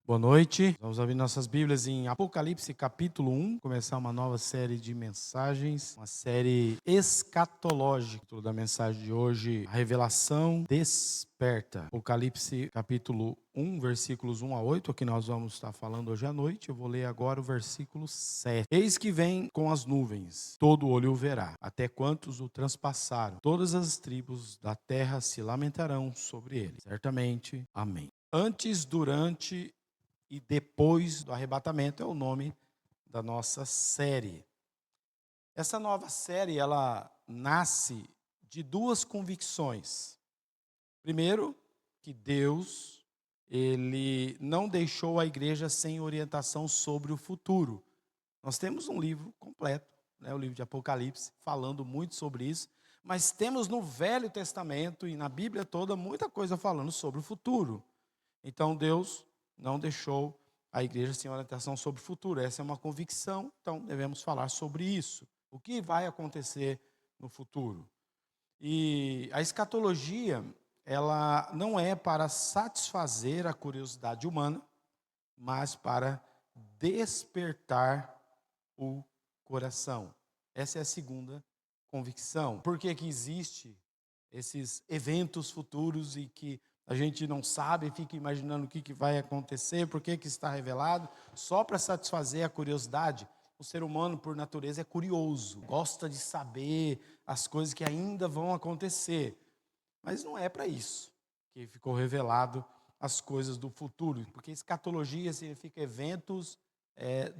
Boa noite. Vamos abrir nossas Bíblias em Apocalipse capítulo 1, começar uma nova série de mensagens, uma série escatológica. O título da mensagem de hoje, a revelação desperta. Apocalipse capítulo 1, versículos 1 a 8, que nós vamos estar falando hoje à noite. Eu vou ler agora o versículo 7. Eis que vem com as nuvens, todo olho o verá, até quantos o transpassaram. Todas as tribos da terra se lamentarão sobre ele. Certamente. Amém. Antes, durante e depois do arrebatamento é o nome da nossa série. Essa nova série, ela nasce de duas convicções. Primeiro, que Deus, ele não deixou a igreja sem orientação sobre o futuro. Nós temos um livro completo, o livro de Apocalipse, falando muito sobre isso, mas temos no Velho Testamento e na Bíblia toda muita coisa falando sobre o futuro. Então Deus não deixou a igreja sem orientação sobre o futuro. Essa é uma convicção, então devemos falar sobre isso. O que vai acontecer no futuro? E a escatologia, ela não é para satisfazer a curiosidade humana, mas para despertar o coração. Essa é a segunda convicção. Por que que existe esses eventos futuros e que a gente não sabe, fica imaginando o que vai acontecer, por que que está revelado, só para satisfazer a curiosidade? O ser humano, por natureza, é curioso, gosta de saber as coisas que ainda vão acontecer. Mas não é para isso que ficou revelado as coisas do futuro, porque escatologia significa eventos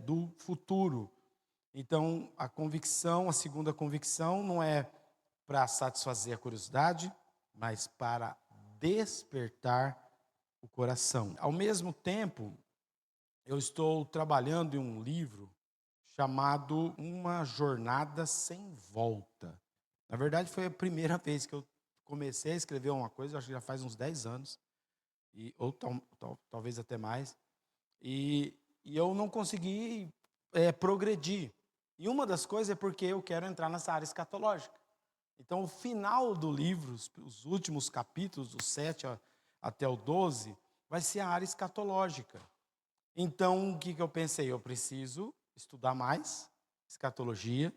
do futuro. Então, a segunda convicção, não é para satisfazer a curiosidade, mas para despertar o coração. Ao mesmo tempo, eu estou trabalhando em um livro chamado Uma Jornada Sem Volta. Na verdade, foi a primeira vez que eu comecei a escrever uma coisa, acho que já faz uns 10 anos, ou talvez até mais, e eu não consegui progredir. E uma das coisas é porque eu quero entrar nessa área escatológica. Então, o final do livro, os últimos capítulos, do 7 até o 12, vai ser a área escatológica. Então, o que eu pensei? Eu preciso estudar mais escatologia,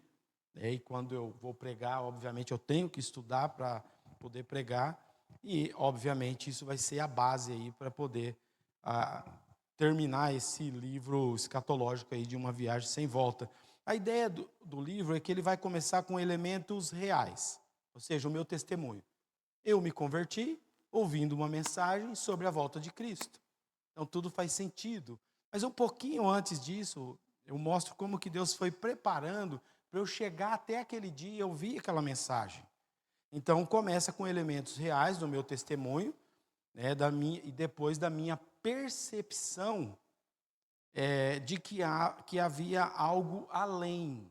e quando eu vou pregar, obviamente, eu tenho que estudar para poder pregar, e, obviamente, isso vai ser a base aí para poder terminar esse livro escatológico aí de uma viagem sem volta. A ideia do livro é que ele vai começar com elementos reais, ou seja, o meu testemunho. Eu me converti ouvindo uma mensagem sobre a volta de Cristo. Então tudo faz sentido. Mas um pouquinho antes disso, eu mostro como que Deus foi preparando para eu chegar até aquele dia e ouvir aquela mensagem. Então começa com elementos reais do meu testemunho, e depois da minha percepção de que havia algo além.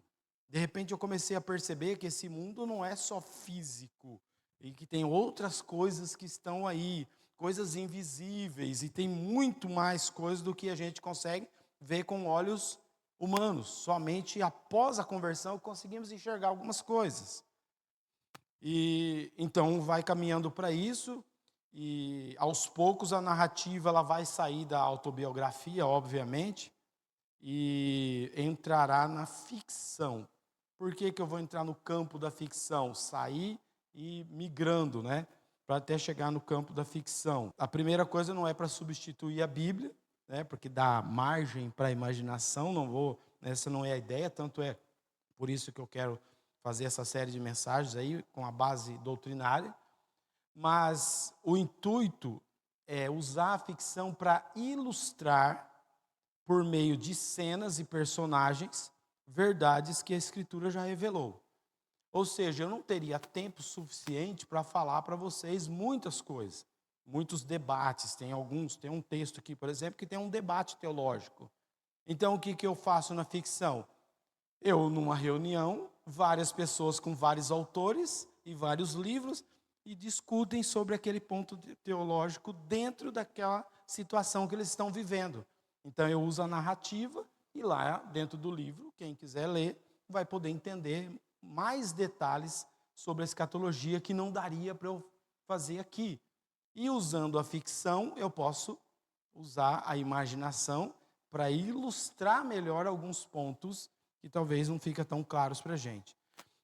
De repente eu comecei a perceber que esse mundo não é só físico, e que tem outras coisas que estão aí, coisas invisíveis, e tem muito mais coisas do que a gente consegue ver com olhos humanos. Somente após a conversão conseguimos enxergar algumas coisas. E então vai caminhando para isso, e aos poucos a narrativa ela vai sair da autobiografia, obviamente, e entrará na ficção. Por que que eu vou entrar no campo da ficção? Sair e migrando, para até chegar no campo da ficção. A primeira coisa não é para substituir a Bíblia, porque dá margem para a imaginação, essa não é a ideia, tanto é por isso que eu quero fazer essa série de mensagens aí com a base doutrinária, mas o intuito é usar a ficção para ilustrar, por meio de cenas e personagens, verdades que a Escritura já revelou. Ou seja, eu não teria tempo suficiente para falar para vocês muitas coisas, muitos debates. Tem um texto aqui, por exemplo, que tem um debate teológico. Então, o que eu faço na ficção? Eu, numa reunião, várias pessoas com vários autores e vários livros, e discutem sobre aquele ponto teológico dentro daquela situação que eles estão vivendo. Então eu uso a narrativa, e lá dentro do livro, quem quiser ler, vai poder entender mais detalhes sobre a escatologia que não daria para eu fazer aqui. E usando a ficção, eu posso usar a imaginação para ilustrar melhor alguns pontos que talvez não fiquem tão claros para a gente.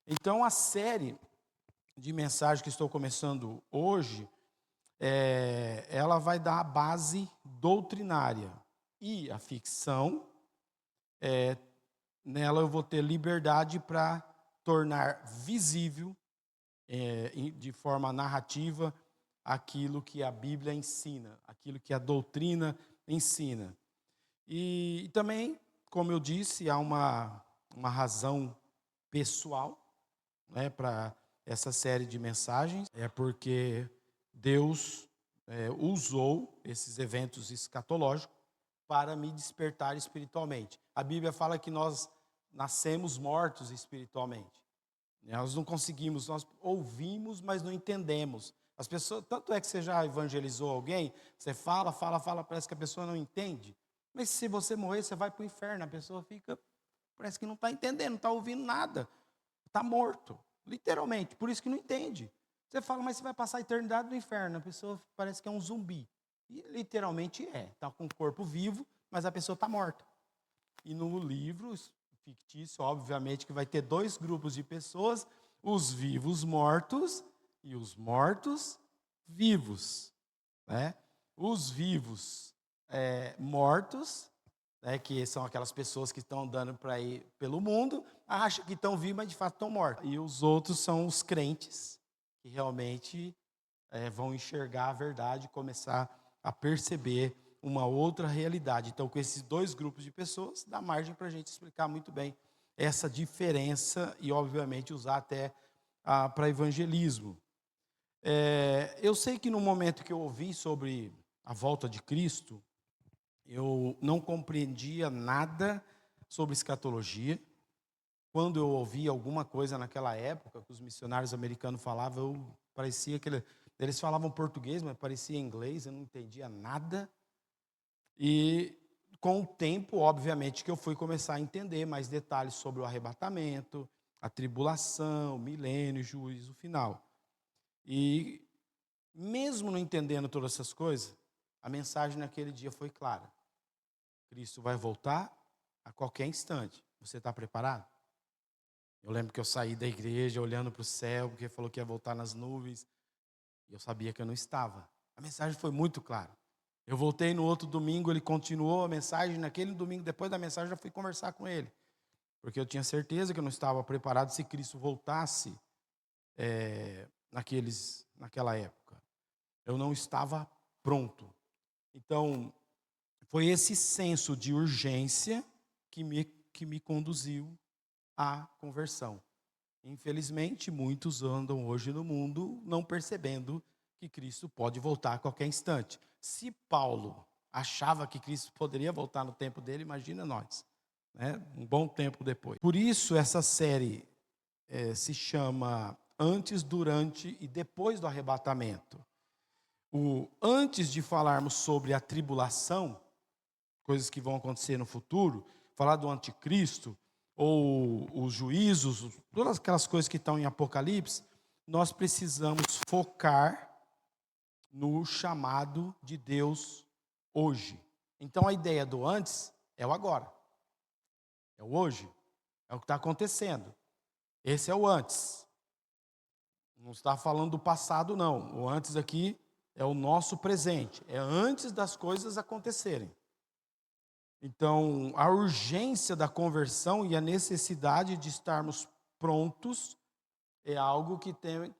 Então, a série de mensagens que estou começando hoje, ela vai dar a base doutrinária. E a ficção, nela eu vou ter liberdade para tornar visível, de forma narrativa, aquilo que a Bíblia ensina, aquilo que a doutrina ensina. E também, como eu disse, há uma razão pessoal, né, para essa série de mensagens. É porque Deus usou esses eventos escatológicos para me despertar espiritualmente. A Bíblia fala que nós nascemos mortos espiritualmente. Nós não conseguimos, nós ouvimos, mas não entendemos. As pessoas, tanto é que você já evangelizou alguém, você fala, parece que a pessoa não entende. Mas se você morrer, você vai para o inferno, a pessoa fica, parece que não está entendendo, não está ouvindo nada. Está morto, literalmente, por isso que não entende. Você fala, mas você vai passar a eternidade no inferno, a pessoa parece que é um zumbi. E literalmente está com o corpo vivo, mas a pessoa está morta. E no livro fictício, obviamente, que vai ter dois grupos de pessoas, os vivos mortos e os mortos vivos. Né? Os vivos mortos, né, que são aquelas pessoas que estão andando para ir pelo mundo, acham que estão vivos, mas de fato estão mortos. E os outros são os crentes, que realmente vão enxergar a verdade e começar a perceber uma outra realidade. Então, com esses dois grupos de pessoas, dá margem para a gente explicar muito bem essa diferença e, obviamente, usar até para evangelismo. Eu sei que no momento que eu ouvi sobre a volta de Cristo, eu não compreendia nada sobre escatologia. Quando eu ouvia alguma coisa naquela época, que os missionários americanos falavam, parecia que eles falavam português, mas parecia inglês, eu não entendia nada. E com o tempo, obviamente, que eu fui começar a entender mais detalhes sobre o arrebatamento, a tribulação, o milênio, o juízo final. E mesmo não entendendo todas essas coisas, a mensagem naquele dia foi clara. Cristo vai voltar a qualquer instante. Você está preparado? Eu lembro que eu saí da igreja olhando para o céu, porque falou que ia voltar nas nuvens. E eu sabia que eu não estava. A mensagem foi muito clara. Eu voltei no outro domingo, ele continuou a mensagem. Naquele domingo, depois da mensagem, eu já fui conversar com ele. Porque eu tinha certeza que eu não estava preparado se Cristo voltasse naquela época. Eu não estava pronto. Então, foi esse senso de urgência que me conduziu à conversão. Infelizmente, muitos andam hoje no mundo não percebendo que Cristo pode voltar a qualquer instante. Se Paulo achava que Cristo poderia voltar no tempo dele, imagina nós, né? Um bom tempo depois. Por isso, essa série se chama Antes, Durante e Depois do Arrebatamento. Antes de falarmos sobre a tribulação, coisas que vão acontecer no futuro, falar do anticristo, ou os juízos, todas aquelas coisas que estão em Apocalipse, nós precisamos focar no chamado de Deus hoje. Então a ideia do antes é o agora, é o hoje, é o que está acontecendo. Esse é o antes. Não está falando do passado, não. O antes aqui é o nosso presente, é antes das coisas acontecerem. Então, a urgência da conversão e a necessidade de estarmos prontos é algo que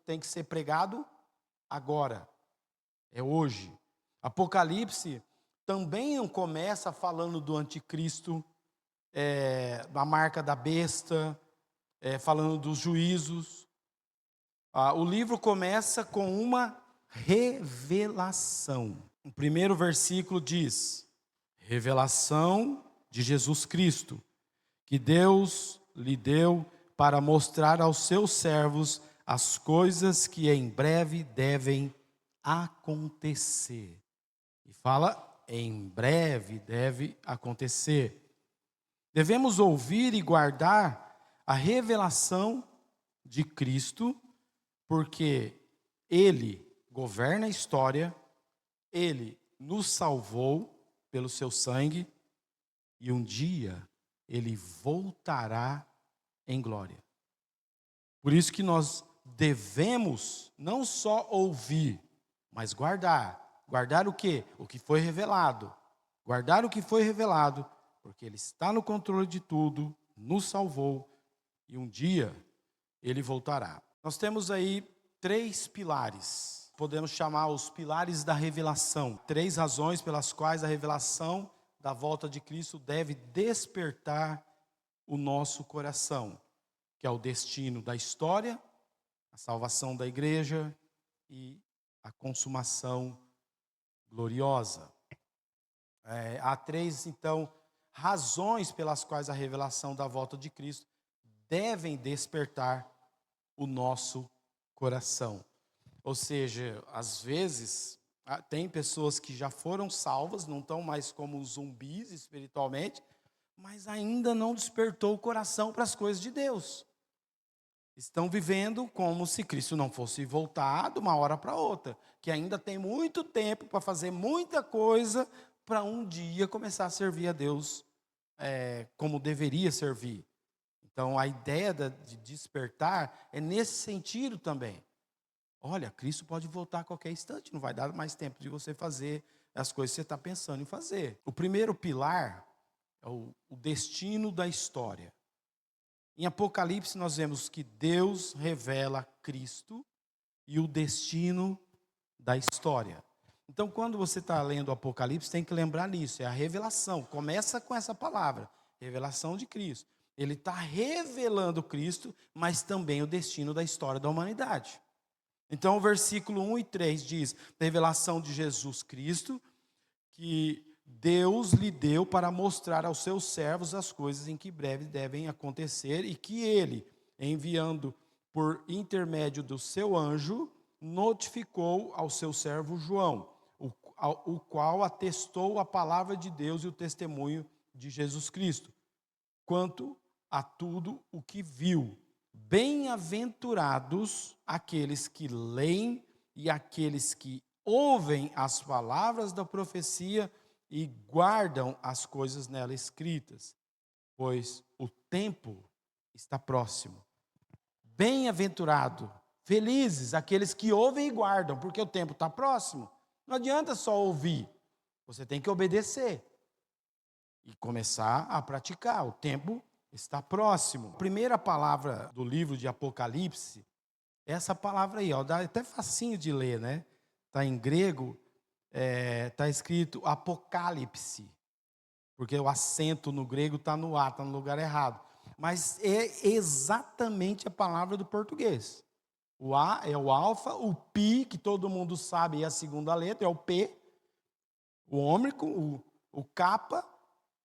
tem que ser pregado agora, é hoje. Apocalipse também não começa falando do anticristo, da marca da besta, falando dos juízos. O livro começa com uma revelação. O primeiro versículo diz: revelação de Jesus Cristo, que Deus lhe deu para mostrar aos seus servos as coisas que em breve devem acontecer. E fala, em breve deve acontecer. Devemos ouvir e guardar a revelação de Cristo, porque Ele governa a história, Ele nos salvou, pelo seu sangue, e um dia ele voltará em glória. Por isso que nós devemos não só ouvir, mas guardar. Guardar o quê? O que foi revelado. Guardar o que foi revelado, porque Ele está no controle de tudo, nos salvou, e um dia Ele voltará. Nós temos aí 3 pilares. Podemos chamar os pilares da revelação. 3 razões pelas quais a revelação da volta de Cristo deve despertar o nosso coração, que é o destino da história, a salvação da igreja e a consumação gloriosa. Há 3, então, razões pelas quais a revelação da volta de Cristo devem despertar o nosso coração. Ou seja, às vezes, tem pessoas que já foram salvas, não estão mais como zumbis espiritualmente, mas ainda não despertou o coração para as coisas de Deus. Estão vivendo como se Cristo não fosse voltar de uma hora para outra, que ainda tem muito tempo para fazer muita coisa para um dia começar a servir a Deus como deveria servir. Então, a ideia de despertar é nesse sentido também. Olha, Cristo pode voltar a qualquer instante, não vai dar mais tempo de você fazer as coisas que você está pensando em fazer. O primeiro pilar é o destino da história. Em Apocalipse nós vemos que Deus revela Cristo e o destino da história. Então, quando você está lendo o Apocalipse, tem que lembrar nisso, é a revelação. Começa com essa palavra, revelação de Cristo. Ele está revelando Cristo, mas também o destino da história da humanidade. Então, o versículo 1 e 3 diz, revelação de Jesus Cristo, que Deus lhe deu para mostrar aos seus servos as coisas em que breve devem acontecer, e que ele, enviando por intermédio do seu anjo, notificou ao seu servo João, o qual atestou a palavra de Deus e o testemunho de Jesus Cristo, quanto a tudo o que viu. Bem-aventurados aqueles que leem e aqueles que ouvem as palavras da profecia e guardam as coisas nela escritas, pois o tempo está próximo. Bem-aventurado, felizes aqueles que ouvem e guardam, porque o tempo está próximo. Não adianta só ouvir, você tem que obedecer e começar a praticar. O tempo está próximo. A primeira palavra do livro de Apocalipse é essa palavra aí, dá até facinho de ler, né? Está em grego, está escrito Apocalipse, porque o acento no grego está no A, está no lugar errado. Mas é exatamente a palavra do português. O A é o alfa, o pi, que todo mundo sabe, é a segunda letra, é o P, o ômicron, o kappa,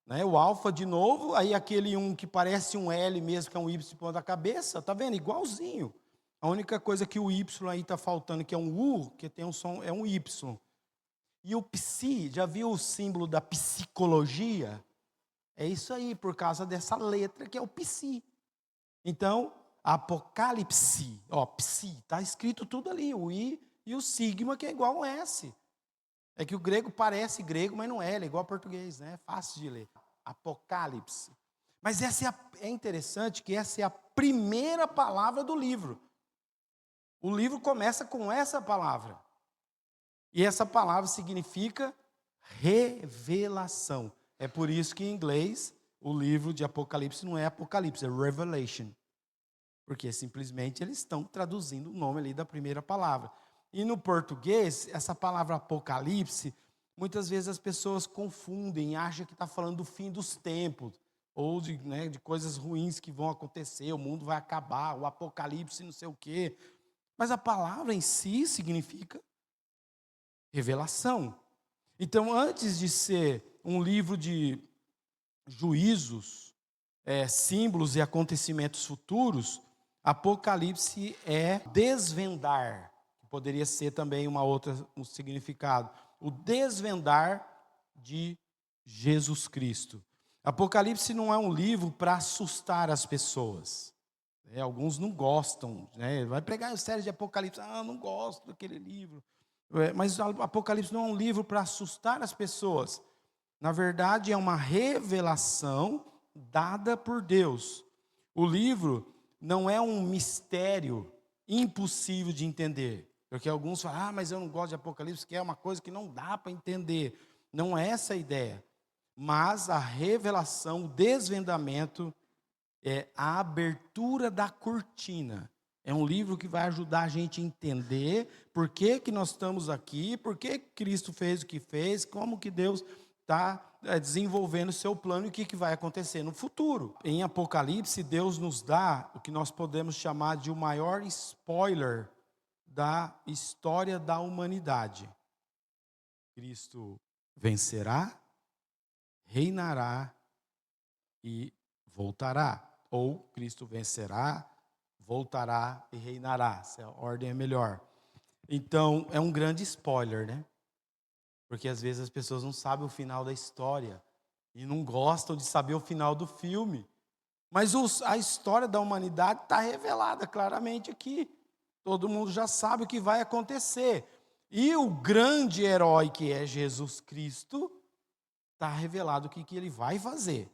né, o alfa de novo, aí aquele que parece um L mesmo, que é um Y ponto da cabeça, tá vendo? Igualzinho. A única coisa que o Y aí está faltando, que é um U, que tem um som, é um Y. E o psi, já viu o símbolo da psicologia? É isso aí, por causa dessa letra que é o psi. Então, Apocalipse, psi, está escrito tudo ali, o I e o sigma, que é igual um S. É que o grego parece grego, mas não é, ele é igual ao português, né? É fácil de ler. Apocalipse. Mas é interessante que essa é a primeira palavra do livro. O livro começa com essa palavra. E essa palavra significa revelação. É por isso que em inglês o livro de Apocalipse não é Apocalipse, é Revelation. Porque simplesmente eles estão traduzindo o nome ali da primeira palavra. E no português, essa palavra Apocalipse, muitas vezes as pessoas confundem, acham que está falando do fim dos tempos, ou de coisas ruins que vão acontecer, o mundo vai acabar, o Apocalipse não sei o quê. Mas a palavra em si significa revelação. Então, antes de ser um livro de juízos, símbolos e acontecimentos futuros, Apocalipse é desvendar, que poderia ser também um significado, o desvendar de Jesus Cristo. Apocalipse não é um livro para assustar as pessoas. Alguns não gostam, né? Vai pregar a série de Apocalipse, não gosto daquele livro. Mas Apocalipse não é um livro para assustar as pessoas. Na verdade, é uma revelação dada por Deus. O livro não é um mistério impossível de entender. Porque alguns falam, mas eu não gosto de Apocalipse, que é uma coisa que não dá para entender. Não é essa a ideia. Mas a revelação, o desvendamento, é a abertura da cortina. É um livro que vai ajudar a gente a entender por que nós estamos aqui, por que Cristo fez o que fez, como que Deus está desenvolvendo o seu plano e o que vai acontecer no futuro. Em Apocalipse, Deus nos dá o que nós podemos chamar de o maior spoiler da história da humanidade. Cristo vencerá, reinará e voltará. Ou Cristo vencerá, voltará e reinará. Se a ordem é melhor. Então, é um grande spoiler, né? Porque às vezes as pessoas não sabem o final da história e não gostam de saber o final do filme. Mas a história da humanidade está revelada claramente aqui. Todo mundo já sabe o que vai acontecer. E o grande herói que é Jesus Cristo, está revelado o que ele vai fazer.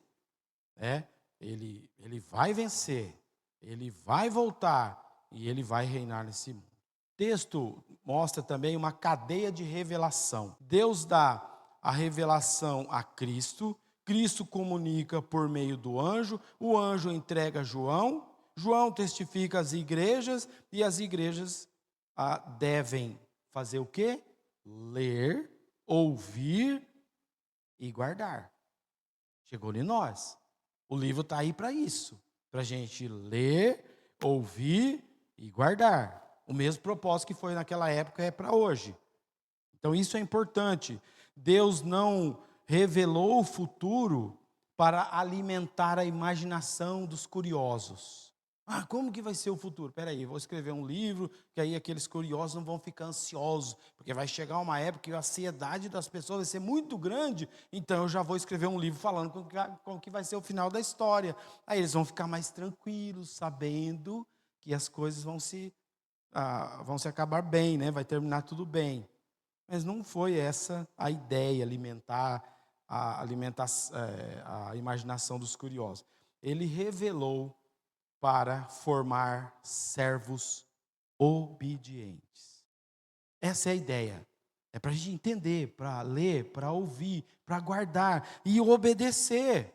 Ele vai vencer, ele vai voltar e ele vai reinar nesse mundo. O texto mostra também uma cadeia de revelação. Deus dá a revelação a Cristo, Cristo comunica por meio do anjo, o anjo entrega a João, João testifica às igrejas e as igrejas devem fazer o quê? Ler, ouvir e guardar. Chegou em nós. O livro está aí para isso, para a gente ler, ouvir e guardar. O mesmo propósito que foi naquela época é para hoje. Então isso é importante. Deus não revelou o futuro para alimentar a imaginação dos curiosos. Como que vai ser o futuro? Espera aí, vou escrever um livro, que aí aqueles curiosos não vão ficar ansiosos, porque vai chegar uma época que a ansiedade das pessoas vai ser muito grande, então eu já vou escrever um livro falando como que vai ser o final da história. Aí eles vão ficar mais tranquilos, sabendo que as coisas vão se acabar bem, né? Vai terminar tudo bem. Mas não foi essa a ideia, alimentar a imaginação dos curiosos. Ele revelou para formar servos obedientes. Essa é a ideia. É para a gente entender, para ler, para ouvir, para guardar e obedecer.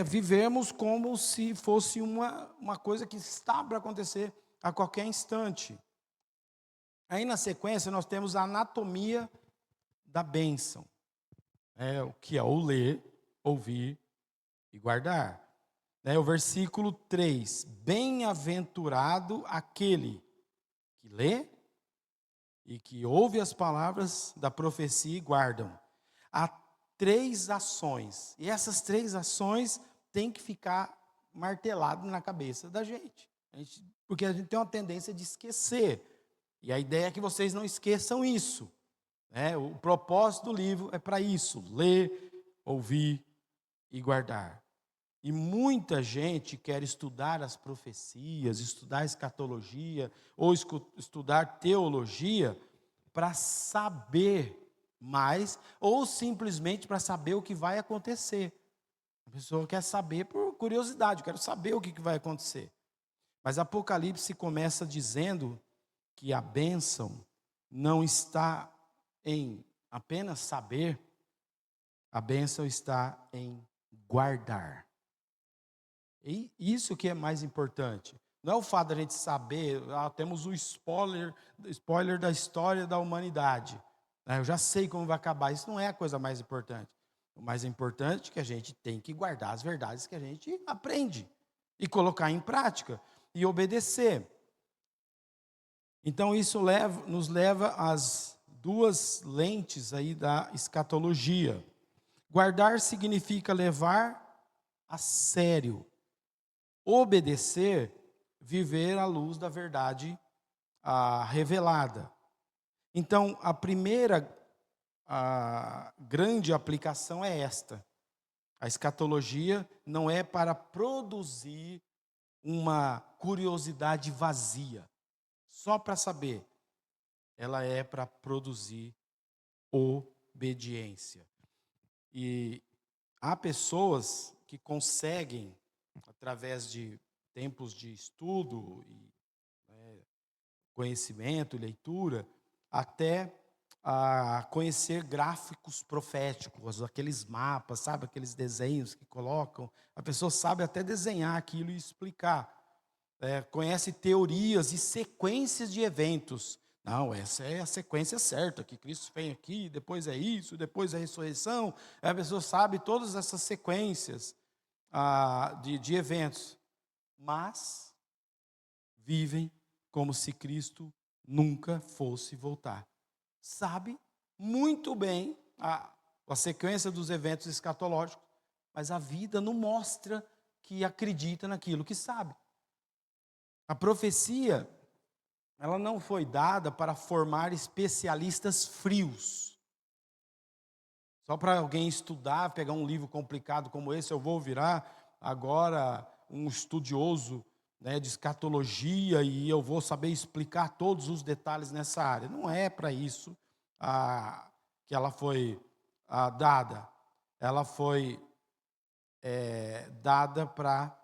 Vivemos como se fosse uma coisa que está para acontecer a qualquer instante. Aí na sequência nós temos a anatomia da bênção. O que é o ler, ouvir e guardar. O versículo 3, bem-aventurado aquele que lê e que ouve as palavras da profecia e guardam. Há 3 ações, e essas 3 ações têm que ficar marteladas na cabeça da gente. Porque a gente tem uma tendência de esquecer, e a ideia é que vocês não esqueçam isso. O propósito do livro é para isso, ler, ouvir e guardar. E muita gente quer estudar as profecias, estudar a escatologia, ou estudar teologia, para saber mais, ou simplesmente para saber o que vai acontecer. A pessoa quer saber por curiosidade, quero saber o que vai acontecer. Mas Apocalipse começa dizendo que a bênção não está em apenas saber, a bênção está em guardar. E isso que é mais importante. Não é o fato da gente saber, temos o spoiler da história da humanidade. Eu já sei como vai acabar. Isso não é a coisa mais importante. O mais importante é que a gente tem que guardar as verdades que a gente aprende. E colocar em prática. E obedecer. Então isso nos leva às 2 lentes aí da escatologia. Guardar significa levar a sério. Obedecer, viver à luz da verdade revelada. Então, a primeira grande aplicação é esta. A escatologia não é para produzir uma curiosidade vazia, só para saber. Ela é para produzir obediência. E há pessoas que conseguem, através de tempos de estudo e conhecimento, leitura, até a conhecer gráficos proféticos, aqueles mapas, sabe, aqueles desenhos que colocam. A pessoa sabe até desenhar aquilo e explicar. Conhece teorias e sequências de eventos. Não, essa é a sequência certa, que Cristo vem aqui, depois é isso, depois é a ressurreição. A pessoa sabe todas essas sequências de eventos, mas vivem como se Cristo nunca fosse voltar. Sabe muito bem a sequência dos eventos escatológicos, mas a vida não mostra que acredita naquilo que sabe. A profecia, ela não foi dada para formar especialistas frios. Só para alguém estudar, pegar um livro complicado como esse, eu vou virar agora um estudioso, né, de escatologia e eu vou saber explicar todos os detalhes nessa área. Não é para isso que ela foi dada. Ela foi dada para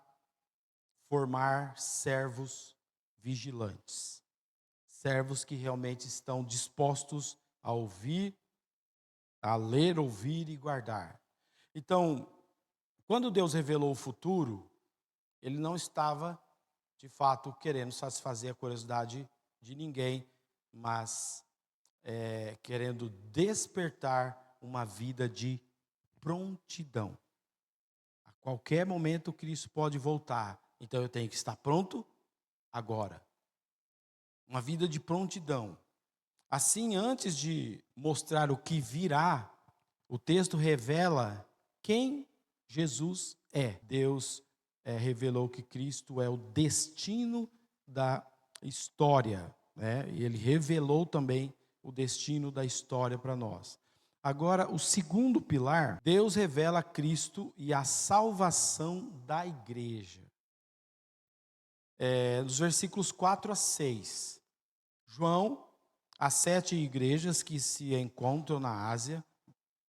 formar servos vigilantes. Servos que realmente estão dispostos a ouvir, a ler, ouvir e guardar. Então, quando Deus revelou o futuro, Ele não estava, de fato, querendo satisfazer a curiosidade de ninguém, mas querendo despertar uma vida de prontidão. A qualquer momento Cristo pode voltar, então eu tenho que estar pronto agora. Uma vida de prontidão. Assim, antes de mostrar o que virá, o texto revela quem Jesus é. Deus revelou que Cristo é o destino da história, né? E Ele revelou também o destino da história para nós. Agora, o segundo pilar, Deus revela Cristo e a salvação da igreja. Nos versículos 4 a 6, João, as 7 igrejas que se encontram na Ásia,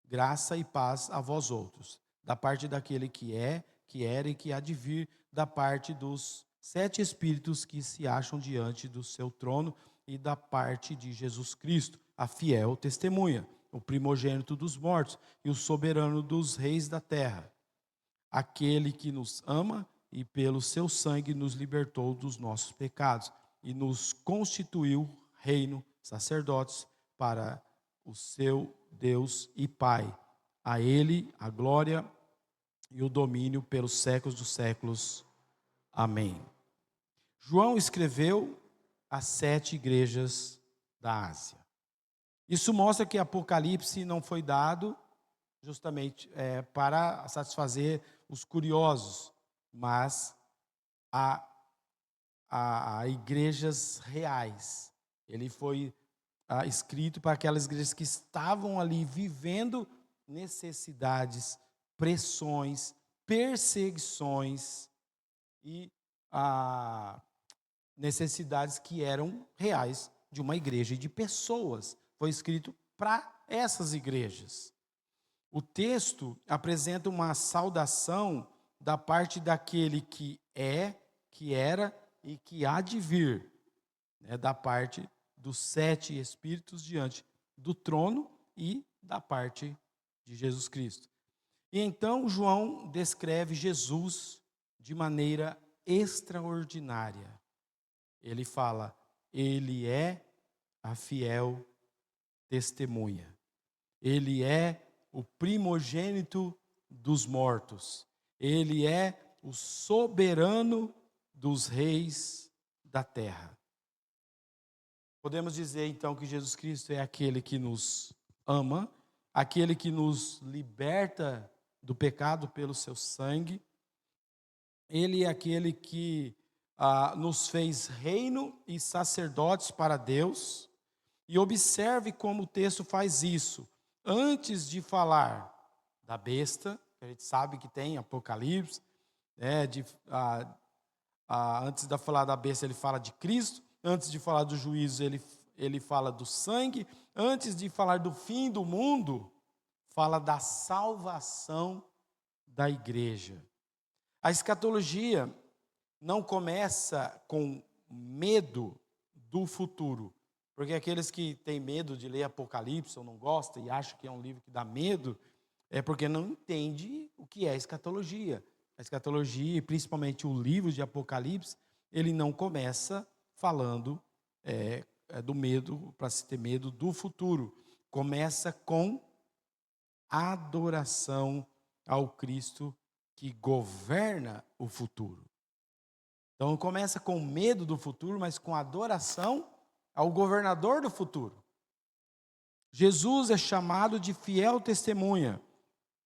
graça e paz a vós outros, da parte daquele que é, que era e que há de vir, da parte dos 7 espíritos que se acham diante do seu trono e da parte de Jesus Cristo, a fiel testemunha, o primogênito dos mortos e o soberano dos reis da terra, aquele que nos ama e pelo seu sangue nos libertou dos nossos pecados e nos constituiu reino, sacerdotes para o seu Deus e Pai. A Ele a glória e o domínio pelos séculos dos séculos. Amém. João escreveu as 7 igrejas da Ásia. Isso mostra que Apocalipse não foi dado justamente para satisfazer os curiosos, mas a igrejas reais. Ele foi escrito para aquelas igrejas que estavam ali vivendo necessidades, pressões, perseguições e necessidades que eram reais de uma igreja e de pessoas. Foi escrito para essas igrejas. O texto apresenta uma saudação da parte daquele que é, que era e que há de vir, né, da parte dos 7 espíritos diante do trono e da parte de Jesus Cristo. E então João descreve Jesus de maneira extraordinária. Ele fala, ele é a fiel testemunha. Ele é o primogênito dos mortos. Ele é o soberano dos reis da terra. Podemos dizer então que Jesus Cristo é aquele que nos ama, aquele que nos liberta do pecado pelo seu sangue. Ele é aquele que nos fez reino e sacerdotes para Deus. E observe como o texto faz isso. Antes de falar da besta, que a gente sabe que tem Apocalipse, antes de falar da besta ele fala de Cristo, antes de falar do juízo ele fala do sangue, antes de falar do fim do mundo, fala da salvação da igreja. A escatologia não começa com medo do futuro, porque aqueles que têm medo de ler Apocalipse ou não gostam e acham que é um livro que dá medo, é porque não entende o que é escatologia. A escatologia, e principalmente o livro de Apocalipse, ele não começa falando do medo, para se ter medo do futuro. Começa com adoração ao Cristo que governa o futuro. Então começa com medo do futuro, mas com adoração ao governador do futuro. Jesus é chamado de fiel testemunha.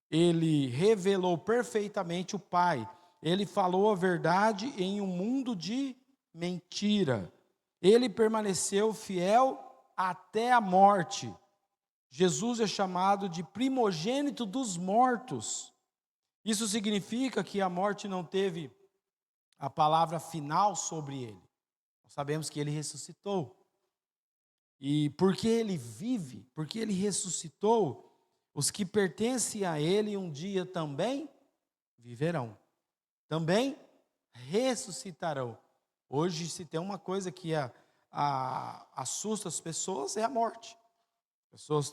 Ele revelou perfeitamente o Pai. Ele falou a verdade em um mundo de mentira. Ele permaneceu fiel até a morte. Jesus é chamado de primogênito dos mortos. Isso significa que a morte não teve a palavra final sobre ele. Nós sabemos que ele ressuscitou. E porque ele vive, porque ele ressuscitou, os que pertencem a ele um dia também viverão. Também ressuscitarão. Hoje, se tem uma coisa que assusta as pessoas, é a morte. As pessoas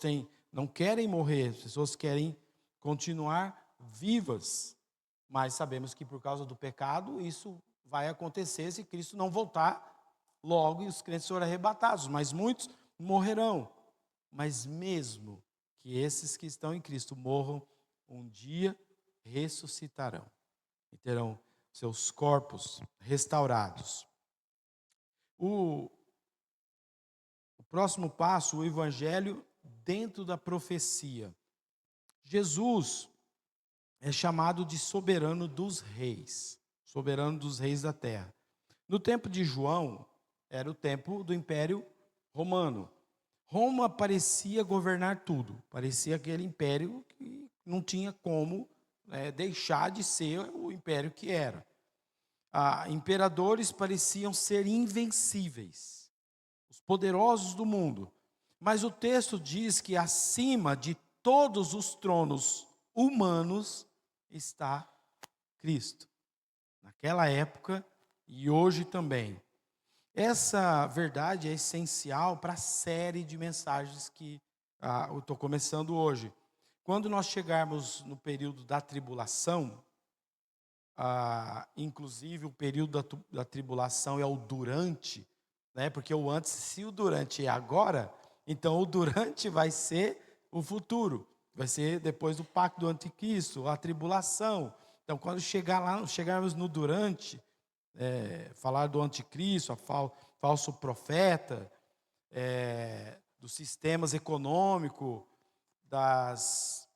não querem morrer, as pessoas querem continuar vivas. Mas sabemos que por causa do pecado, isso vai acontecer se Cristo não voltar logo e os crentes forem arrebatados. Mas muitos morrerão. Mas mesmo que esses que estão em Cristo morram, um dia ressuscitarão e terão seus corpos restaurados. O próximo passo, o evangelho dentro da profecia. Jesus é chamado de soberano dos reis da terra. No tempo de João, era o tempo do Império Romano. Roma parecia governar tudo, parecia aquele império que não tinha como deixar de ser o império que era. Imperadores pareciam ser invencíveis, os poderosos do mundo. Mas o texto diz que acima de todos os tronos humanos está Cristo. Naquela época e hoje também. Essa verdade é essencial para a série de mensagens que eu estou começando hoje. Quando nós chegarmos no período da tribulação, inclusive o período da tribulação é o durante, né? Porque o antes, se o durante é agora, então o durante vai ser o futuro, vai ser depois do pacto do anticristo, a tribulação. Então quando chegarmos no durante, falar do anticristo, falso profeta, dos sistemas econômicos, das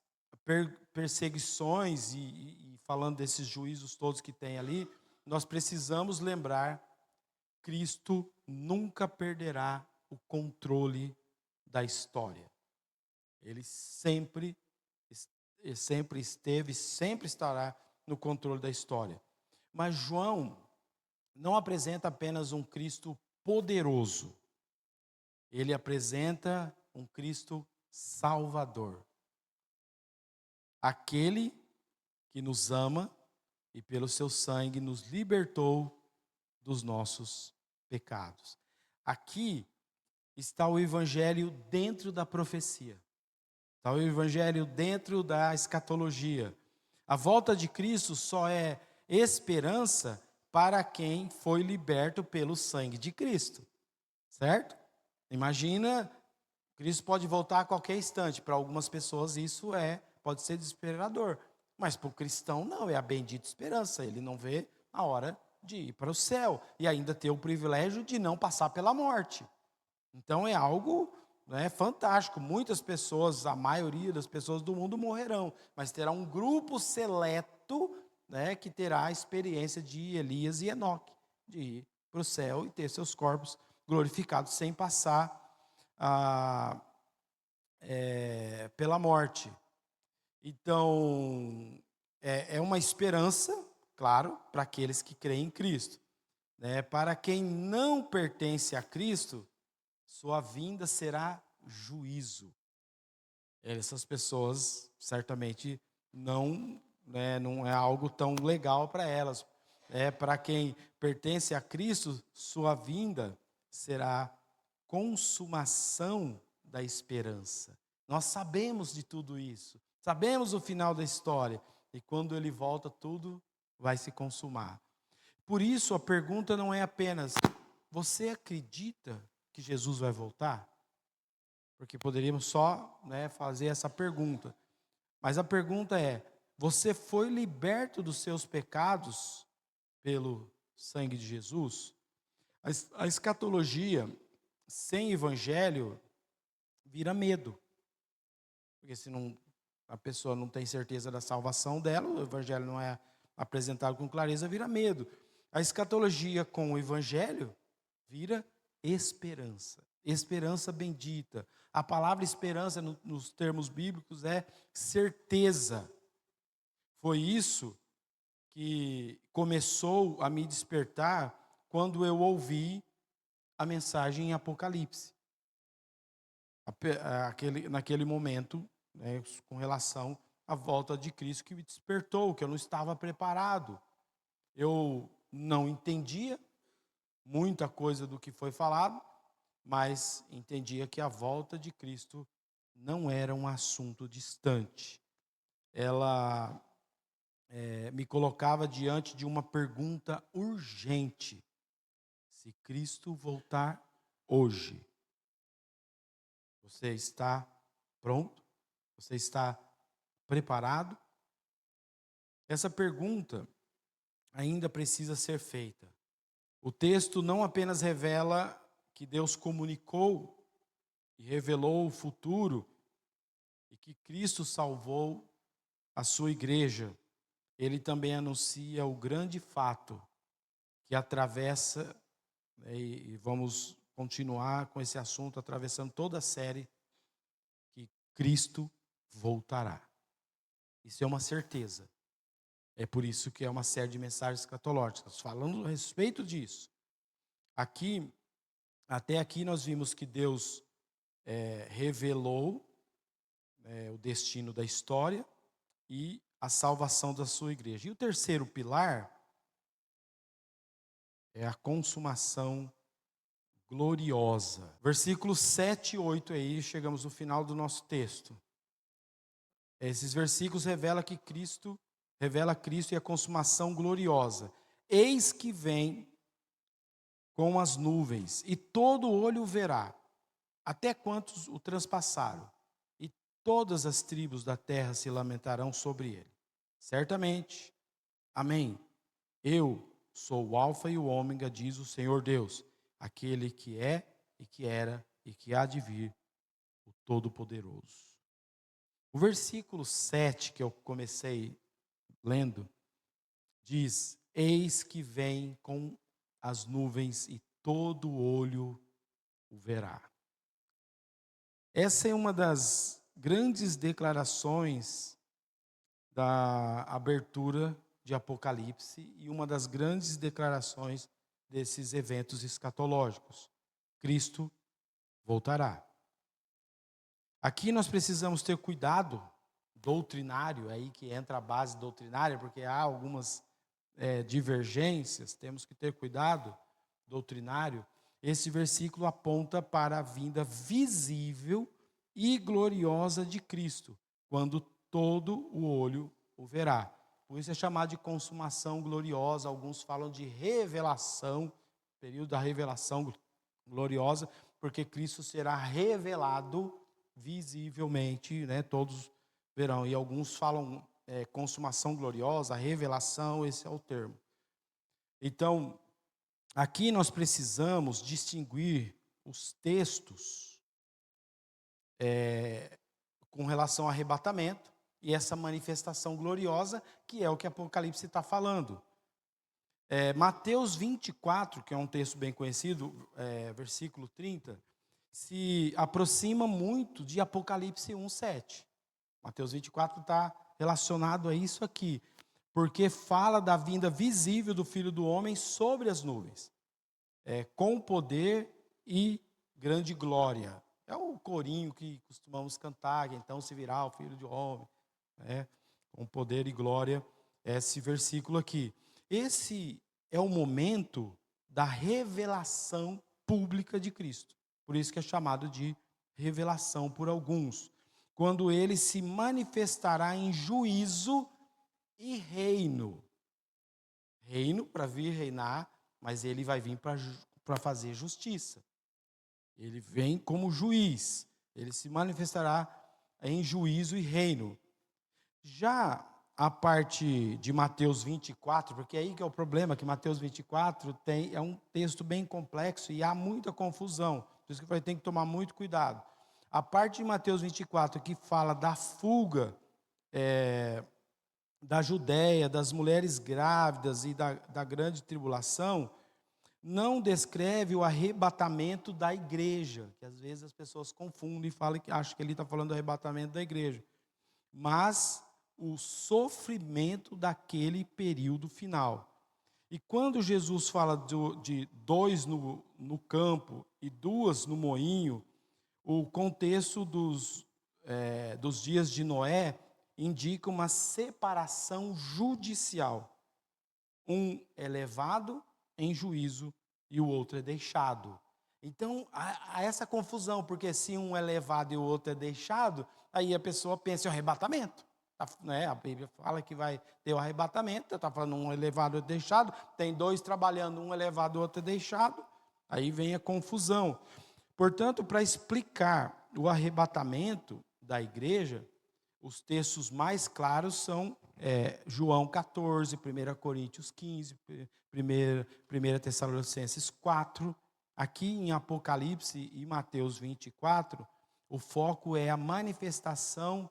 perseguições e falando desses juízos todos que tem ali, nós precisamos lembrar, Cristo nunca perderá o controle da história. Ele sempre esteve, sempre estará no controle da história. Mas João não apresenta apenas um Cristo poderoso. Ele apresenta um Cristo salvador. Aquele que nos ama e pelo seu sangue nos libertou dos nossos pecados. Aqui está o evangelho dentro da profecia. Está o evangelho dentro da escatologia. A volta de Cristo só é esperança para quem foi liberto pelo sangue de Cristo. Certo? Imagina, Cristo pode voltar a qualquer instante. Para algumas pessoas isso pode ser desesperador. Mas para o cristão não, é a bendita esperança. Ele não vê a hora de ir para o céu e ainda ter o privilégio de não passar pela morte. Então é algo fantástico. Muitas pessoas, a maioria das pessoas do mundo morrerão, mas terá um grupo seleto que terá a experiência de Elias e Enoque, de ir para o céu e ter seus corpos glorificados sem passar pela morte. Então, é uma esperança, claro, para aqueles que creem em Cristo. Para quem não pertence a Cristo, sua vinda será juízo. essas pessoas certamente não, né, não é algo tão legal para elas. Para quem pertence a Cristo, sua vinda será consumação da esperança. Nós sabemos de tudo isso, sabemos o final da história, e quando ele volta, tudo vai se consumar. Por isso, a pergunta não é apenas: você acredita que Jesus vai voltar? Porque poderíamos só, né, fazer essa pergunta. Mas a pergunta é: você foi liberto dos seus pecados pelo sangue de Jesus? A escatologia sem evangelho vira medo. Porque se não, a pessoa não tem certeza da salvação dela, o evangelho não é apresentado com clareza, vira medo. A escatologia com o evangelho vira esperança. Esperança bendita. A palavra esperança nos termos bíblicos é certeza. Foi isso que começou a me despertar quando eu ouvi a mensagem em Apocalipse. Naquele momento, né, com relação à volta de Cristo, que me despertou, que eu não estava preparado. Eu não entendia muita coisa do que foi falado, mas entendia que a volta de Cristo não era um assunto distante. Ela me colocava diante de uma pergunta urgente: se Cristo voltar hoje, você está pronto? Você está preparado? Essa pergunta ainda precisa ser feita. O texto não apenas revela que Deus comunicou e revelou o futuro e que Cristo salvou a sua igreja, ele também anuncia o grande fato que atravessa, né, e vamos continuar com esse assunto atravessando toda a série, que Cristo voltará. Isso é uma certeza. É por isso que é uma série de mensagens escatológicas, falando a respeito disso. Até aqui nós vimos que Deus revelou o destino da história e a salvação da sua igreja. E o terceiro pilar é a consumação gloriosa. Versículos 7 e 8 aí, chegamos no final do nosso texto. Esses versículos revela Cristo e a consumação gloriosa. Eis que vem com as nuvens, e todo olho o verá, até quantos o transpassaram, e todas as tribos da terra se lamentarão sobre ele. Certamente, amém, eu sou o alfa e o ômega, diz o Senhor Deus, aquele que é, e que era, e que há de vir, o Todo-Poderoso. O versículo 7, que eu comecei lendo, diz: eis que vem com as nuvens e todo olho o verá. Essa é uma das grandes declarações da abertura de Apocalipse e uma das grandes declarações desses eventos escatológicos. Cristo voltará. Aqui nós precisamos ter cuidado doutrinário, é aí que entra a base doutrinária, porque há algumas divergências, temos que ter cuidado doutrinário. Esse versículo aponta para a vinda visível e gloriosa de Cristo, quando todo o olho o verá. Por isso é chamado de consumação gloriosa. Alguns falam de revelação, período da revelação gloriosa, porque Cristo será revelado visivelmente, né? Todos verão. E alguns falam consumação gloriosa, revelação, esse é o termo. Então, aqui nós precisamos distinguir os textos com relação ao arrebatamento e essa manifestação gloriosa, que é o que Apocalipse está falando. Mateus 24, que é um texto bem conhecido, versículo 30, se aproxima muito de Apocalipse 1:7. Mateus 24 está relacionado a isso aqui, porque fala da vinda visível do Filho do Homem sobre as nuvens, com poder e grande glória. É o corinho que costumamos cantar, que então se virá o Filho de Homem, né? Com poder e glória, esse versículo aqui. Esse é o momento da revelação pública de Cristo. Por isso que é chamado de revelação por alguns. Quando ele se manifestará em juízo e reino. Reino para vir reinar, mas ele vai vir para fazer justiça. Ele vem como juiz. Ele se manifestará em juízo e reino. Já a parte de Mateus 24, porque aí que é o problema, que Mateus 24 é um texto bem complexo e há muita confusão. Por isso que eu falei, tem que tomar muito cuidado. A parte de Mateus 24 que fala da fuga da Judéia, das mulheres grávidas e da grande tribulação, não descreve o arrebatamento da igreja, que às vezes as pessoas confundem e falam que acham que ele está falando do arrebatamento da igreja. Mas o sofrimento daquele período final. E quando Jesus fala de 2 no campo e 2 no moinho, o contexto dos dias de Noé indica uma separação judicial. Um é levado em juízo e o outro é deixado. Então, há essa confusão, porque se um é levado e o outro é deixado, aí a pessoa pensa em arrebatamento. A Bíblia fala que vai ter o arrebatamento, está falando um é levado e outro é deixado, tem 2 trabalhando, um é levado e o outro é deixado, aí vem a confusão. Portanto, para explicar o arrebatamento da igreja, os textos mais claros são João 14, 1 Coríntios 15, 1 Tessalonicenses 4. Aqui em Apocalipse e Mateus 24, o foco é a manifestação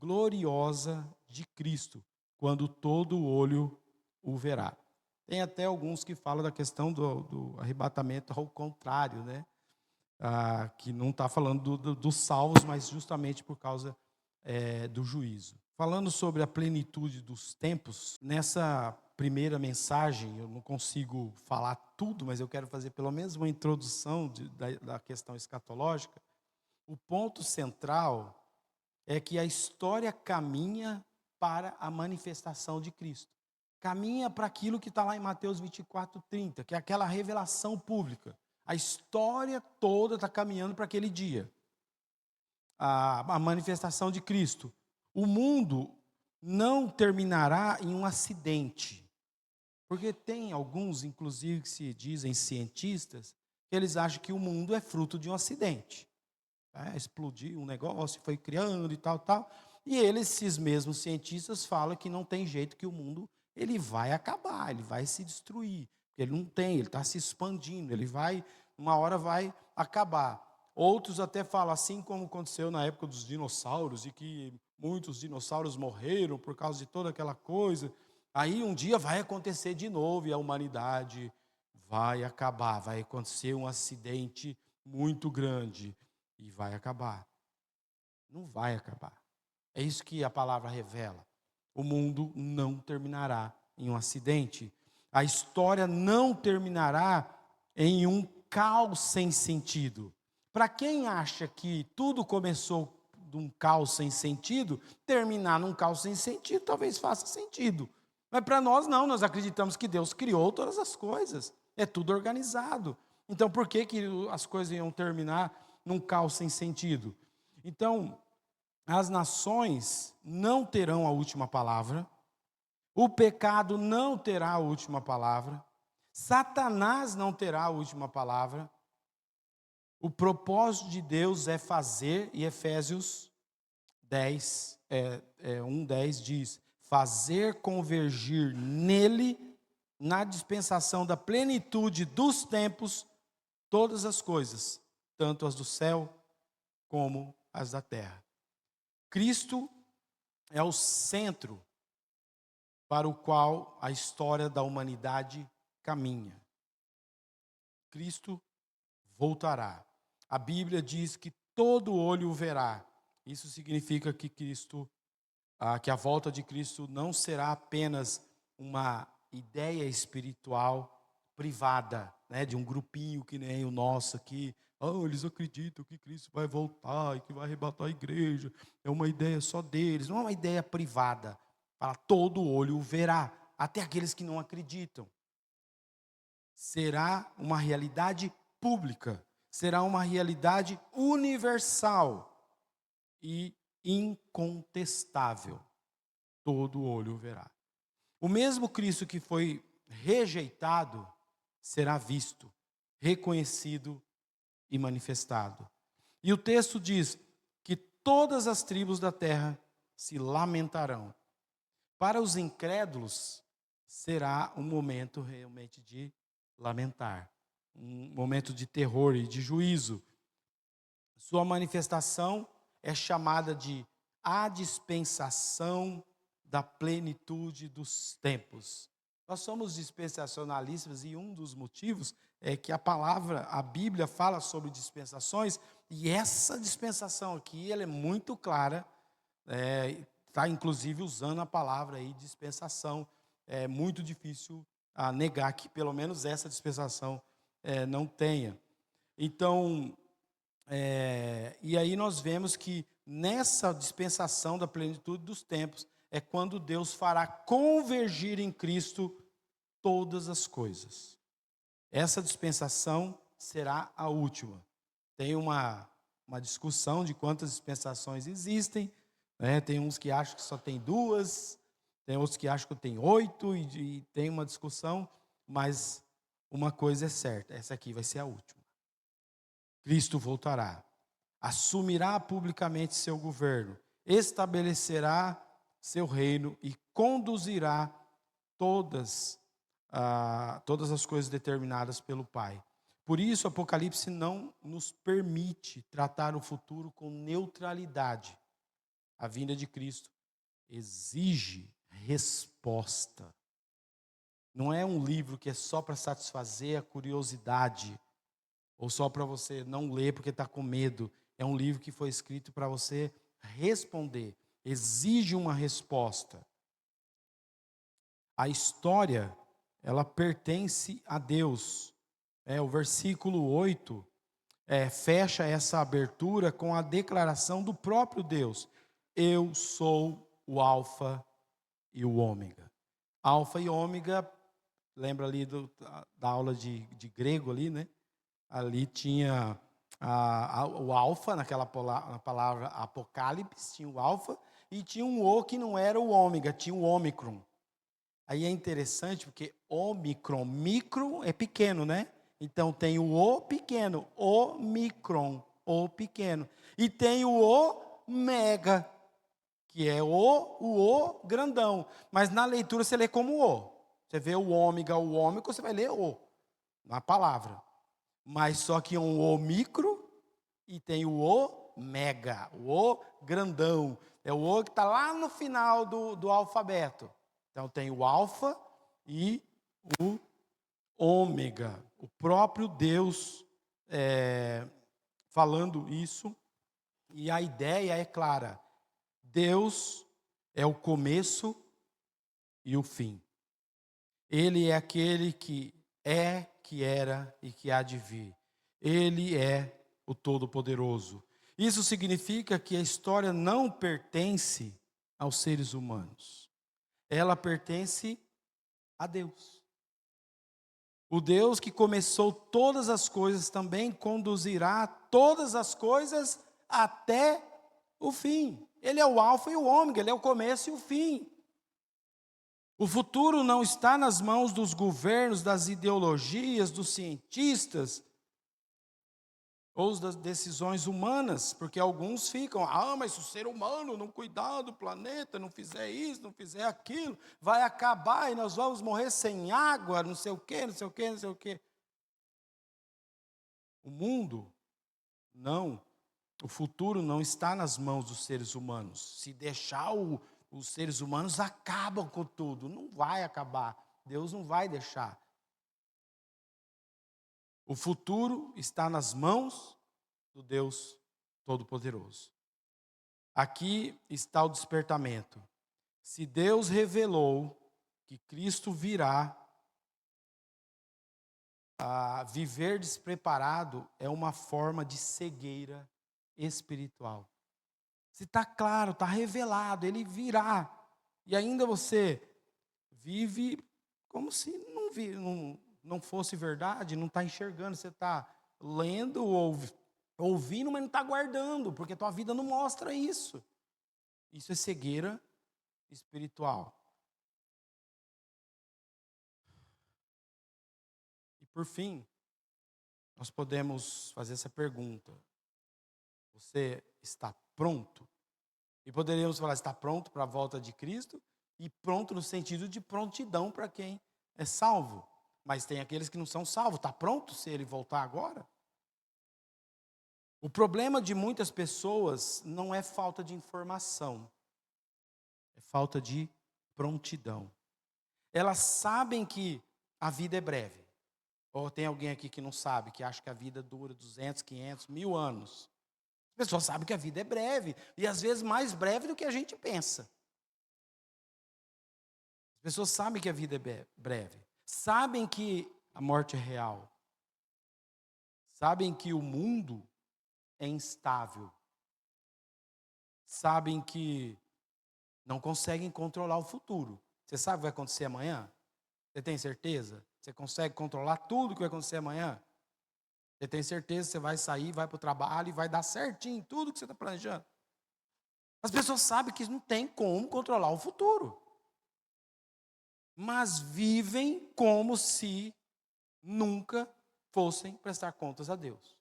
gloriosa de Cristo, quando todo olho o verá. Tem até alguns que falam da questão do arrebatamento ao contrário, né? Que não está falando dos salvos, mas justamente por causa do juízo. Falando sobre a plenitude dos tempos, nessa primeira mensagem, eu não consigo falar tudo, mas eu quero fazer pelo menos uma introdução da questão escatológica. O ponto central é que a história caminha para a manifestação de Cristo. Caminha para aquilo que está lá em Mateus 24, 30, que é aquela revelação pública. A história toda está caminhando para aquele dia. A manifestação de Cristo. O mundo não terminará em um acidente. Porque tem alguns, inclusive, que se dizem cientistas, que eles acham que o mundo é fruto de um acidente. Explodiu um negócio, foi criando e tal. E esses mesmos cientistas falam que não tem jeito, que o mundo ele vai acabar, ele vai se destruir. Ele não tem, ele está se expandindo, uma hora vai acabar. Outros até falam, assim como aconteceu na época dos dinossauros, e que muitos dinossauros morreram por causa de toda aquela coisa. Aí um dia vai acontecer de novo e a humanidade vai acabar, vai acontecer um acidente muito grande e vai acabar. Não vai acabar. É isso que a palavra revela. O mundo não terminará em um acidente. A história não terminará em um caos sem sentido. Para quem acha que tudo começou de um caos sem sentido, terminar num caos sem sentido talvez faça sentido. Mas para nós não, nós acreditamos que Deus criou todas as coisas. É tudo organizado. Então por que as coisas iam terminar num caos sem sentido? Então, as nações não terão a última palavra, o pecado não terá a última palavra, Satanás não terá a última palavra. O propósito de Deus é fazer, e Efésios 10, 1:10 diz, fazer convergir nele, na dispensação da plenitude dos tempos, todas as coisas, tanto as do céu como as da terra. Cristo é o centro para o qual a história da humanidade caminha. Cristo voltará. A Bíblia diz que todo olho o verá. Isso significa que que a volta de Cristo não será apenas uma ideia espiritual privada, né, de um grupinho que nem o nosso aqui. Eles acreditam que Cristo vai voltar e que vai arrebatar a igreja. É uma ideia só deles, não é uma ideia privada. Para todo olho o verá, até aqueles que não acreditam. Será uma realidade pública, será uma realidade universal e incontestável. Todo olho o verá. O mesmo Cristo que foi rejeitado será visto, reconhecido e manifestado. E o texto diz que todas as tribos da terra se lamentarão. Para os incrédulos, será um momento realmente de lamentar, um momento de terror e de juízo. Sua manifestação é chamada de a dispensação da plenitude dos tempos. Nós somos dispensacionalistas e um dos motivos é que a Bíblia fala sobre dispensações, e essa dispensação aqui, ela é muito clara, está inclusive usando a palavra aí, dispensação. É muito difícil negar que pelo menos essa dispensação não tenha. Então, e aí nós vemos que nessa dispensação da plenitude dos tempos é quando Deus fará convergir em Cristo todas as coisas. Essa dispensação será a última. Tem uma discussão de quantas dispensações existem, né? Tem uns que acham que só tem 2, tem outros que acham que tem 8, e tem uma discussão, mas uma coisa é certa, essa aqui vai ser a última. Cristo voltará, assumirá publicamente seu governo, estabelecerá seu reino e conduzirá todas as coisas determinadas pelo Pai. Por isso, Apocalipse não nos permite tratar o futuro com neutralidade. A vinda de Cristo exige resposta. Não é um livro que é só para satisfazer a curiosidade, ou só para você não ler porque está com medo. É um livro que foi escrito para você responder. Exige uma resposta. A história, ela pertence a Deus. O versículo 8 fecha essa abertura com a declaração do próprio Deus. Eu sou o Alfa e o Ômega. Alfa e Ômega, lembra ali da aula de grego ali, né? Ali tinha o alfa, na palavra Apocalipse, tinha o alfa, e tinha um O que não era o ômega, tinha o ômicron. Aí é interessante porque ômicron, micro é pequeno, né? Então tem o O pequeno, ômicron, O pequeno. E tem o ômega, que é o O grandão. Mas na leitura você lê como O. Você vê o ômega, o ômicron, você vai ler O, na palavra. Mas só que um O micro e tem o O mega, o O grandão. É o O que está lá no final do alfabeto. Então tem o alfa e o ômega. O próprio Deus falando isso. E a ideia é clara. Deus é o começo e o fim. Ele é aquele que era e que há de vir. Ele é o Todo-Poderoso. Isso significa que a história não pertence aos seres humanos. Ela pertence a Deus. O Deus que começou todas as coisas também conduzirá todas as coisas até o fim. Ele é o alfa e o ômega, ele é o começo e o fim. O futuro não está nas mãos dos governos, das ideologias, dos cientistas ou das decisões humanas, porque alguns ficam, mas se o ser humano não cuidar do planeta, não fizer isso, não fizer aquilo, vai acabar e nós vamos morrer sem água, não sei o quê, não sei o quê, não sei o quê. O mundo, não, o futuro não está nas mãos dos seres humanos. Se deixar os seres humanos acabam com tudo. Não vai acabar. Deus não vai deixar. O futuro está nas mãos do Deus Todo-Poderoso. Aqui está o despertamento. Se Deus revelou que Cristo virá, viver despreparado é uma forma de cegueira espiritual. Se está claro, está revelado, ele virá. E ainda você vive como se não fosse verdade, não está enxergando. Você está lendo, ouvindo, mas não está guardando, porque tua vida não mostra isso. Isso é cegueira espiritual. E por fim, nós podemos fazer essa pergunta: você está pronto? E poderíamos falar, está pronto para a volta de Cristo? E pronto no sentido de prontidão para quem é salvo. Mas tem aqueles que não são salvos. Está pronto se ele voltar agora? O problema de muitas pessoas não é falta de informação. É falta de prontidão. Elas sabem que a vida é breve. Ou tem alguém aqui que não sabe, que acha que a vida dura 200, 500, 1000 anos. As pessoas sabem que a vida é breve. E às vezes mais breve do que a gente pensa. As pessoas sabem que a vida é breve. Sabem que a morte é real. Sabem que o mundo é instável. Sabem que não conseguem controlar o futuro. Você sabe o que vai acontecer amanhã? Você tem certeza? Você consegue controlar tudo o que vai acontecer amanhã? Você tem certeza que você vai sair, vai para o trabalho e vai dar certinho tudo que você está planejando? As pessoas sabem que não tem como controlar o futuro. Mas vivem como se nunca fossem prestar contas a Deus.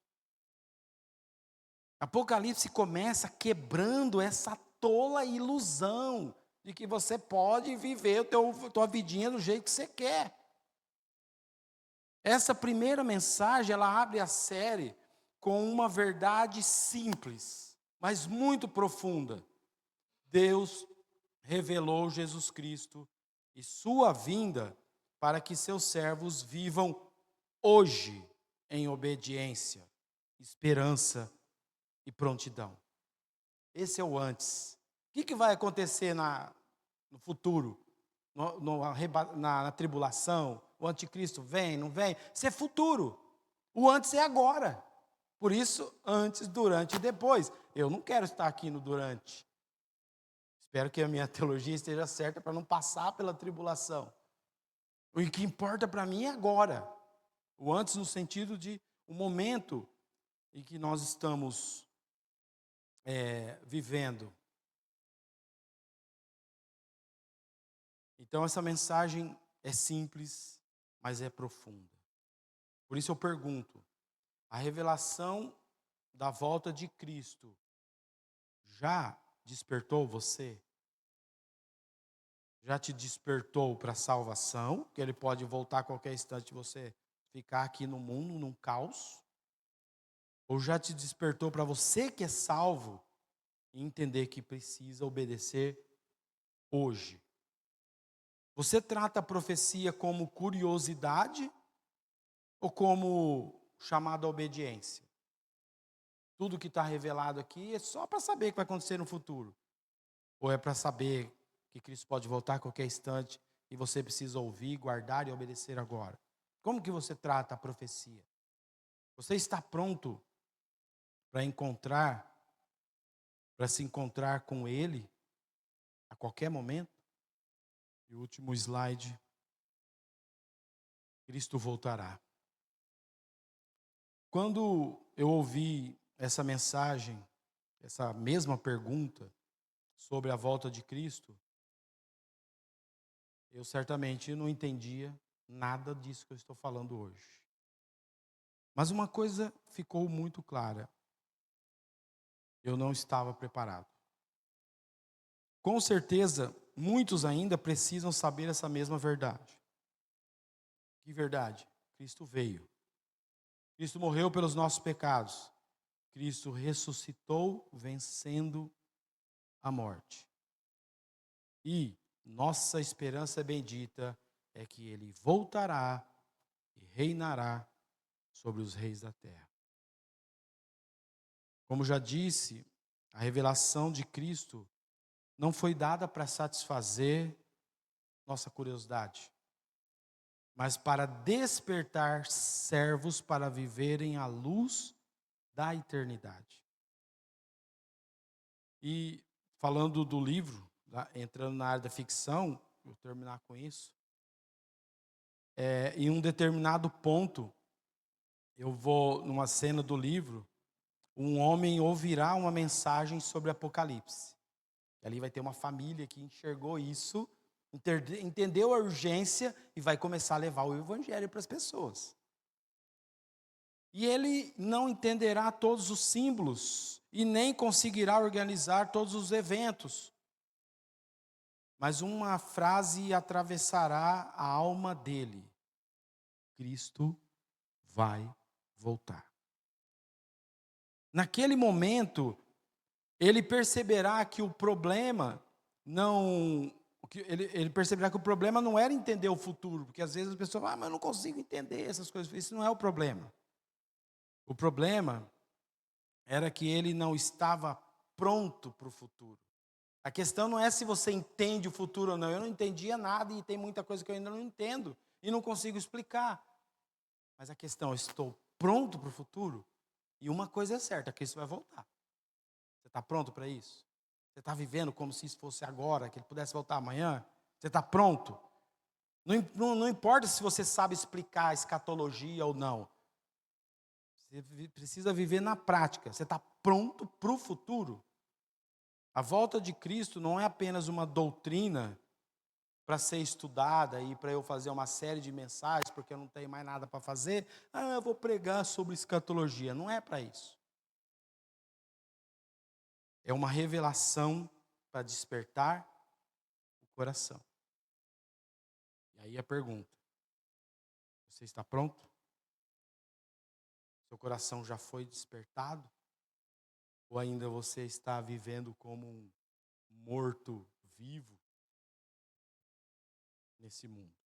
Apocalipse começa quebrando essa tola ilusão de que você pode viver a tua vidinha do jeito que você quer. Essa primeira mensagem, ela abre a série com uma verdade simples, mas muito profunda. Deus revelou Jesus Cristo e sua vinda para que seus servos vivam hoje em obediência, esperança e prontidão. Esse é o antes. O que vai acontecer no futuro? Na tribulação? O anticristo vem, não vem? Isso é futuro. O antes é agora. Por isso, antes, durante e depois. Eu não quero estar aqui no durante. Espero que a minha teologia esteja certa para não passar pela tribulação. O que importa para mim é agora. O antes no sentido de o momento em que nós estamos vivendo. Então essa mensagem é simples, mas é profunda. Por isso eu pergunto, a revelação da volta de Cristo já despertou você? Já te despertou para a salvação, que ele pode voltar a qualquer instante e você ficar aqui no mundo, num caos? Ou já te despertou para você que é salvo e entender que precisa obedecer hoje? Você trata a profecia como curiosidade ou como chamada obediência? Tudo que está revelado aqui é só para saber o que vai acontecer no futuro? Ou é para saber que Cristo pode voltar a qualquer instante e você precisa ouvir, guardar e obedecer agora? Como que você trata a profecia? Você está pronto para se encontrar com Ele a qualquer momento? E o último slide. Cristo voltará. Quando eu ouvi essa mensagem, essa mesma pergunta sobre a volta de Cristo, eu certamente não entendia nada disso que eu estou falando hoje. Mas uma coisa ficou muito clara. Eu não estava preparado. Com certeza, muitos ainda precisam saber essa mesma verdade. Que verdade? Cristo veio. Cristo morreu pelos nossos pecados. Cristo ressuscitou, vencendo a morte. E nossa esperança bendita é que Ele voltará e reinará sobre os reis da terra. Como já disse, a revelação de Cristo não foi dada para satisfazer nossa curiosidade. mas para despertar servos para viverem a luz da eternidade. E falando do livro, entrando na área da ficção, vou terminar com isso. Em um determinado ponto, eu vou, numa cena do livro, um homem ouvirá uma mensagem sobre Apocalipse. E ali vai ter uma família que enxergou isso, entendeu a urgência e vai começar a levar o evangelho para as pessoas. E ele não entenderá todos os símbolos e nem conseguirá organizar todos os eventos. Mas uma frase atravessará a alma dele: Cristo vai voltar. Naquele momento, ele perceberá que o problema ele perceberá que o problema não era entender o futuro, porque às vezes as pessoas falam, mas eu não consigo entender essas coisas. Isso não é o problema. O problema era que ele não estava pronto para o futuro. A questão não é se você entende o futuro ou não. Eu não entendia nada e tem muita coisa que eu ainda não entendo e não consigo explicar. Mas a questão, eu estou pronto para o futuro? E uma coisa é certa, Cristo vai voltar. Você está pronto para isso? Você está vivendo como se isso fosse agora, que ele pudesse voltar amanhã? Você está pronto? Não importa se você sabe explicar a escatologia ou não. Você precisa viver na prática. Você está pronto para o futuro? A volta de Cristo não é apenas uma doutrina para ser estudada e para eu fazer uma série de mensagens, porque eu não tenho mais nada para fazer. Eu vou pregar sobre escatologia. Não é para isso. É uma revelação para despertar o coração. E aí a pergunta: você está pronto? Seu coração já foi despertado? Ou ainda você está vivendo como um morto-vivo nesse mundo?